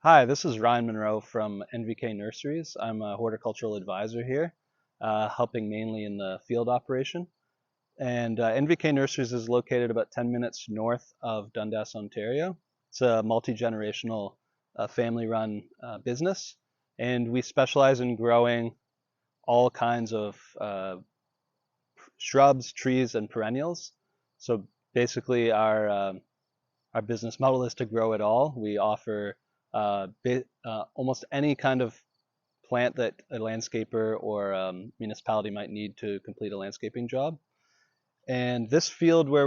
Hi, this is Ryan Munroe from NVK Nurseries. I'm a horticultural advisor here, helping mainly in the field operation. And NVK Nurseries is located about 10 minutes north of Dundas, Ontario. It's a multi-generational family-run business, and we specialize in growing all kinds of shrubs, trees, and perennials. So basically, our business model is to grow it all. We offer almost any kind of plant that a landscaper or municipality might need to complete a landscaping job. And this field where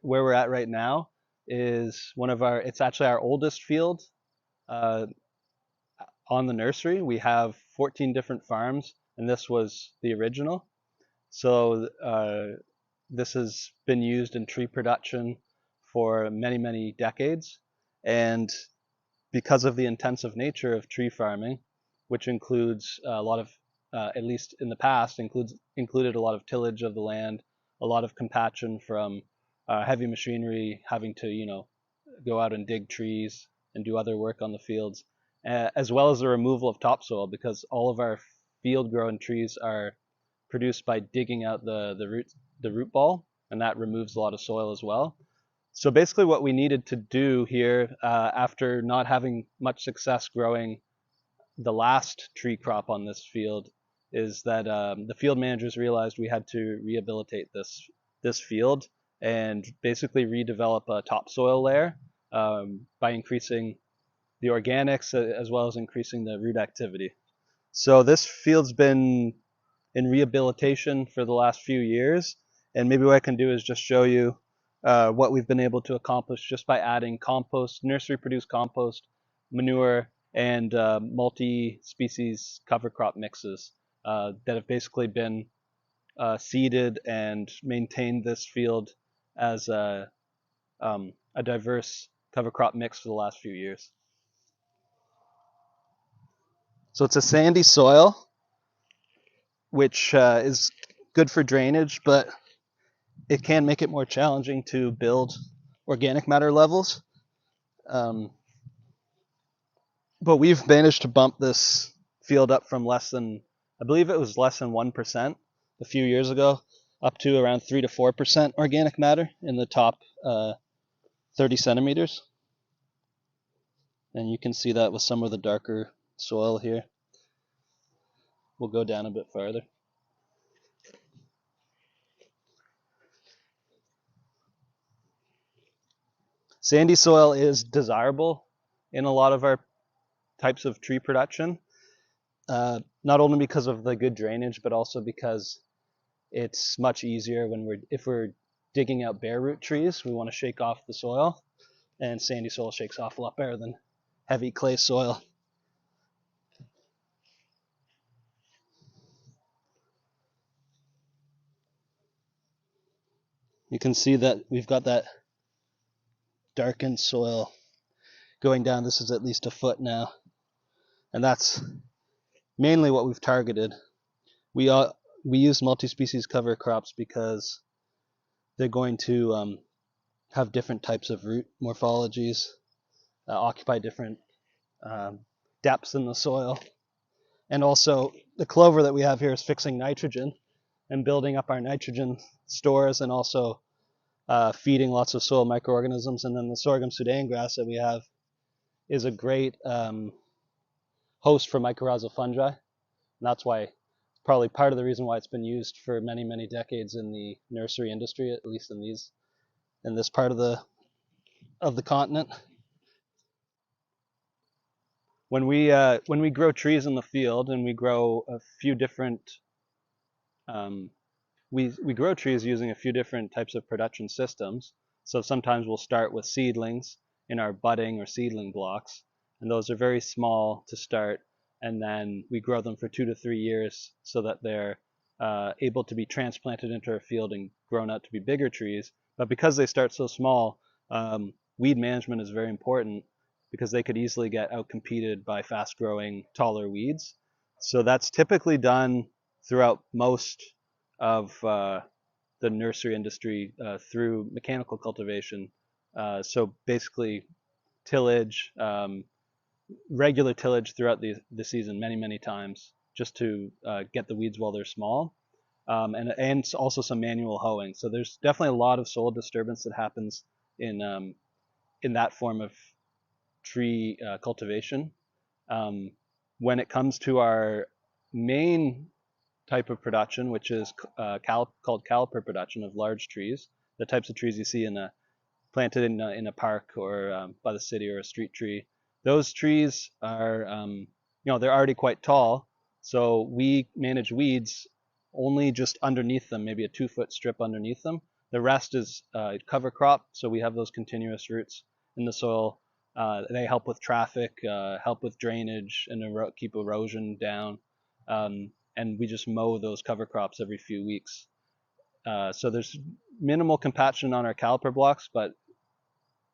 we're at right now, is it's actually our oldest field uh, on the nursery. We have 14 different farms, and this was the original. So this has been used in tree production for many, many decades. And because of the intensive nature of tree farming, which includes a lot of, at least in the past, included a lot of tillage of the land, a lot of compaction from heavy machinery having to, go out and dig trees and do other work on the fields, as well as the removal of topsoil, because all of our field-grown trees are produced by digging out the root ball, and that removes a lot of soil as well. So basically what we needed to do here, after not having much success growing the last tree crop on this field, is that the field managers realized we had to rehabilitate this field and basically redevelop a topsoil layer by increasing the organics as well as increasing the root activity. So this field's been in rehabilitation for the last few years, and maybe what I can do is just show you what we've been able to accomplish just by adding compost, nursery produced compost, manure, and multi-species cover crop mixes that have basically been seeded and maintained this field as a diverse cover crop mix for the last few years. So it's a sandy soil, which is good for drainage, but it can make it more challenging to build organic matter levels. But we've managed to bump this field up from I believe it was less than 1% a few years ago, up to around 3 to 4% organic matter in the top 30 centimeters. And you can see that with some of the darker soil here. We'll go down a bit farther. Sandy soil is desirable in a lot of our types of tree production, not only because of the good drainage, but also because it's much easier if we're digging out bare root trees. We want to shake off the soil, and sandy soil shakes off a lot better than heavy clay soil. You can see that we've got that darkened soil going down. This is at least a foot now, and that's mainly what we've targeted. We use multi-species cover crops because they're going to have different types of root morphologies, occupy different depths in the soil. And also, the clover that we have here is fixing nitrogen and building up our nitrogen stores, and also feeding lots of soil microorganisms. And then the sorghum Sudan grass that we have is a great host for mycorrhizal fungi. And that's why, probably part of the reason why it's been used for many, many decades in the nursery industry, at least in this part of the continent. When we grow trees in the field, and we grow a few different we grow trees using a few different types of production systems. So sometimes we'll start with seedlings in our budding or seedling blocks, and those are very small to start, and then we grow them for 2 to 3 years so that they're able to be transplanted into our field and grown out to be bigger trees. But because they start so small, weed management is very important, because they could easily get outcompeted by fast-growing, taller weeds. So that's typically done throughout most of the nursery industry through mechanical cultivation. So basically tillage, regular tillage throughout the season many times just to get the weeds while they're small, and also some manual hoeing. So there's definitely a lot of soil disturbance that happens in that form of tree cultivation. Um, when it comes to our main type of production, which is called caliper production of large trees, the types of trees you see planted in a park or by the city, or a street tree. Those trees are, they're already quite tall, so we manage weeds only just underneath them, maybe a 2-foot strip underneath them. The rest is cover crop, so we have those continuous roots in the soil. They help with traffic, help with drainage, and keep erosion down. And we just mow those cover crops every few weeks. So there's minimal compaction on our caliper blocks, but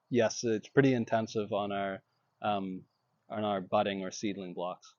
yes, it's pretty intensive on our budding or seedling blocks.